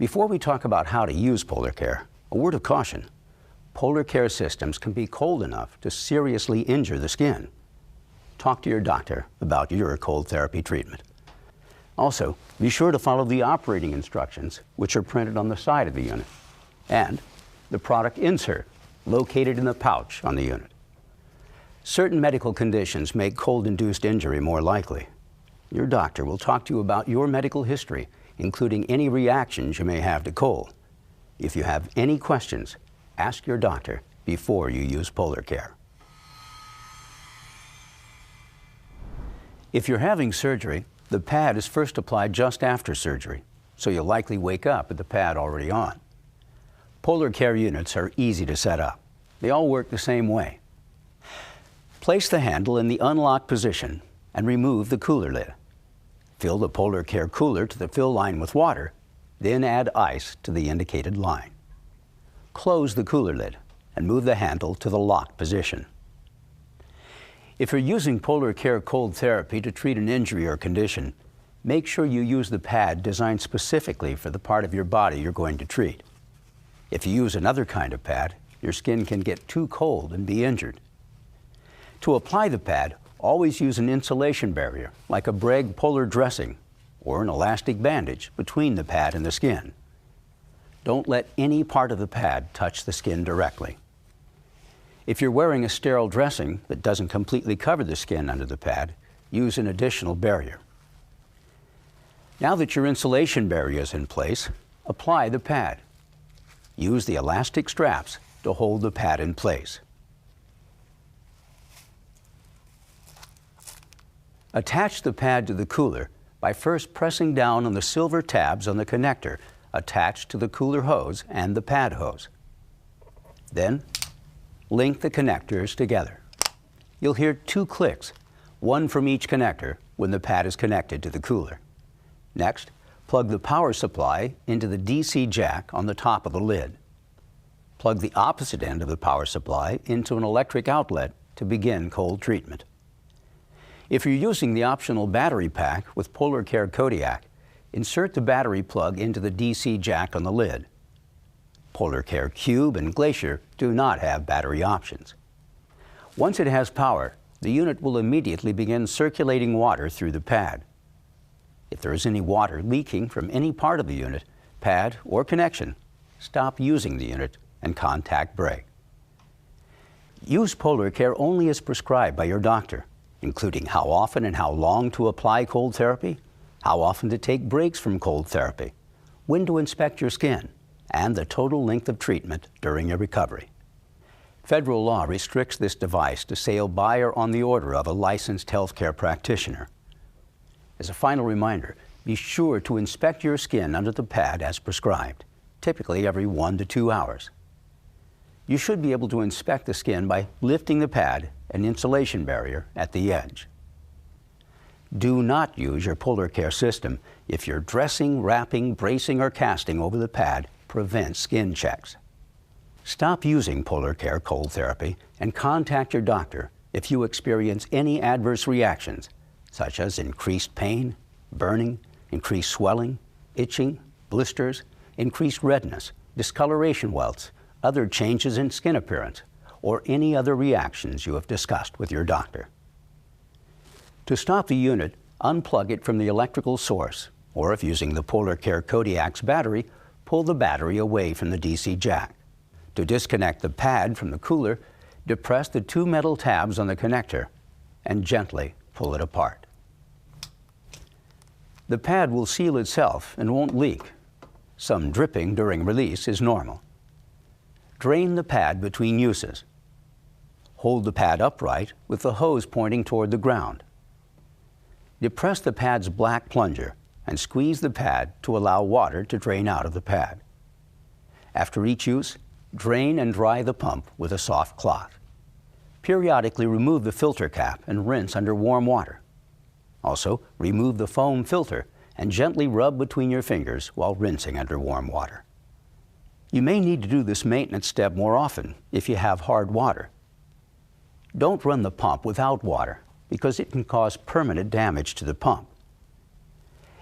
Before we talk about how to use Polar Care, a word of caution. Polar Care systems can be cold enough to seriously injure the skin. Talk to your doctor about your cold therapy treatment. Also, be sure to follow the operating instructions, which are printed on the side of the unit, and the product insert located in the pouch on the unit. Certain medical conditions make cold-induced injury more likely. Your doctor will talk to you about your medical history, including any reactions you may have to cold. If you have any questions, ask your doctor before you use Polar Care. If you're having surgery, the pad is first applied just after surgery, so you'll likely wake up with the pad already on. Polar Care units are easy to set up. They all work the same way. Place the handle in the unlocked position and remove the cooler lid. Fill the Polar Care cooler to the fill line with water, then add ice to the indicated line. Close the cooler lid and move the handle to the locked position. If you're using Polar Care cold therapy to treat an injury or condition, make sure you use the pad designed specifically for the part of your body you're going to treat. If you use another kind of pad, your skin can get too cold and be injured. To apply the pad, always use an insulation barrier, like a Breg polar dressing or an elastic bandage between the pad and the skin. Don't let any part of the pad touch the skin directly. If you're wearing a sterile dressing that doesn't completely cover the skin under the pad, use an additional barrier. Now that your insulation barrier is in place, apply the pad. Use the elastic straps to hold the pad in place. Attach the pad to the cooler by first pressing down on the silver tabs on the connector attached to the cooler hose and the pad hose. Then, link the connectors together. You'll hear 2 clicks, one from each connector when the pad is connected to the cooler. Next, plug the power supply into the DC jack on the top of the lid. Plug the opposite end of the power supply into an electric outlet to begin cold treatment. If you're using the optional battery pack with Polar Care Kodiak, insert the battery plug into the DC jack on the lid. Polar Care Cube and Glacier do not have battery options. Once it has power, the unit will immediately begin circulating water through the pad. If there is any water leaking from any part of the unit, pad, or connection, stop using the unit and contact Breg. Use Polar Care only as prescribed by your doctor, including how often and how long to apply cold therapy, how often to take breaks from cold therapy, when to inspect your skin, and the total length of treatment during your recovery. Federal law restricts this device to sale by or on the order of a licensed healthcare practitioner. As a final reminder, be sure to inspect your skin under the pad as prescribed, typically every 1 to 2 hours. You should be able to inspect the skin by lifting the pad and insulation barrier at the edge. Do not use your Polar Care system if your dressing, wrapping, bracing, or casting over the pad prevents skin checks. Stop using Polar Care cold therapy and contact your doctor if you experience any adverse reactions, such as increased pain, burning, increased swelling, itching, blisters, increased redness, discoloration welts, other changes in skin appearance, or any other reactions you have discussed with your doctor. To stop the unit, unplug it from the electrical source, or if using the Polar Care Kodiak's battery, pull the battery away from the DC jack. To disconnect the pad from the cooler, depress the 2 metal tabs on the connector and gently pull it apart. The pad will seal itself and won't leak. Some dripping during release is normal. Drain the pad between uses. Hold the pad upright with the hose pointing toward the ground. Depress the pad's black plunger and squeeze the pad to allow water to drain out of the pad. After each use, drain and dry the pump with a soft cloth. Periodically remove the filter cap and rinse under warm water. Also, remove the foam filter and gently rub between your fingers while rinsing under warm water. You may need to do this maintenance step more often if you have hard water. Don't run the pump without water because it can cause permanent damage to the pump.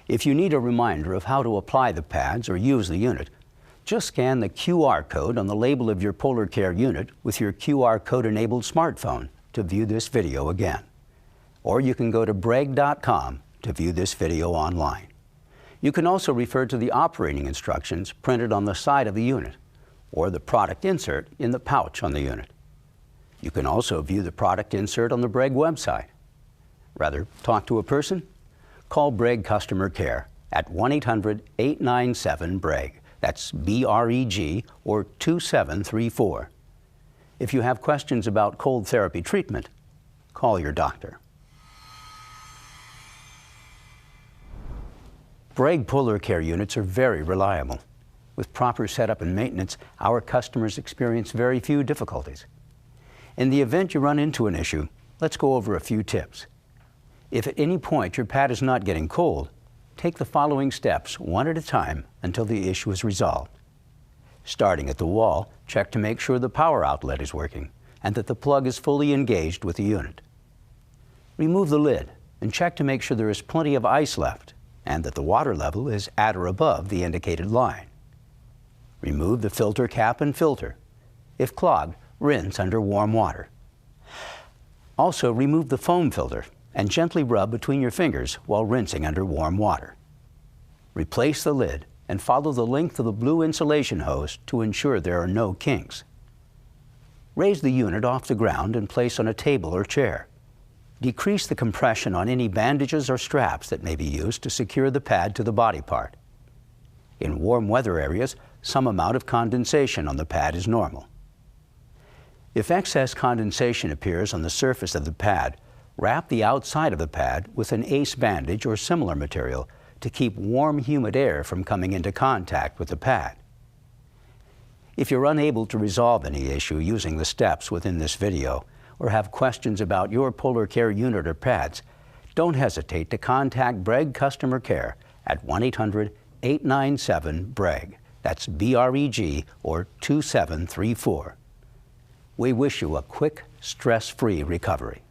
If you need a reminder of how to apply the pads or use the unit, just scan the QR code on the label of your Polar Care unit with your QR code-enabled smartphone to view this video again. Or you can go to breg.com to view this video online. You can also refer to the operating instructions printed on the side of the unit, or the product insert in the pouch on the unit. You can also view the product insert on the Breg website. Rather talk to a person? Call Breg Customer Care at 1-800-897-BREG. That's B-R-E-G, or 2734. If you have questions about cold therapy treatment, call your doctor. Breg Polar Care units are very reliable. With proper setup and maintenance, our customers experience very few difficulties. In the event you run into an issue, let's go over a few tips. If at any point your pad is not getting cold, take the following steps one at a time until the issue is resolved. Starting at the wall, check to make sure the power outlet is working and that the plug is fully engaged with the unit. Remove the lid and check to make sure there is plenty of ice left and that the water level is at or above the indicated line. Remove the filter cap and filter. If clogged, rinse under warm water. Also, remove the foam filter and gently rub between your fingers while rinsing under warm water. Replace the lid and follow the length of the blue insulation hose to ensure there are no kinks. Raise the unit off the ground and place on a table or chair. Decrease the compression on any bandages or straps that may be used to secure the pad to the body part. In warm weather areas, some amount of condensation on the pad is normal. If excess condensation appears on the surface of the pad, wrap the outside of the pad with an ACE bandage or similar material to keep warm, humid air from coming into contact with the pad. If you're unable to resolve any issue using the steps within this video, or have questions about your Polar Care unit or pads, don't hesitate to contact Breg Customer Care at 1-800-897-BREG. That's B-R-E-G, or 2734. We wish you a quick, stress-free recovery.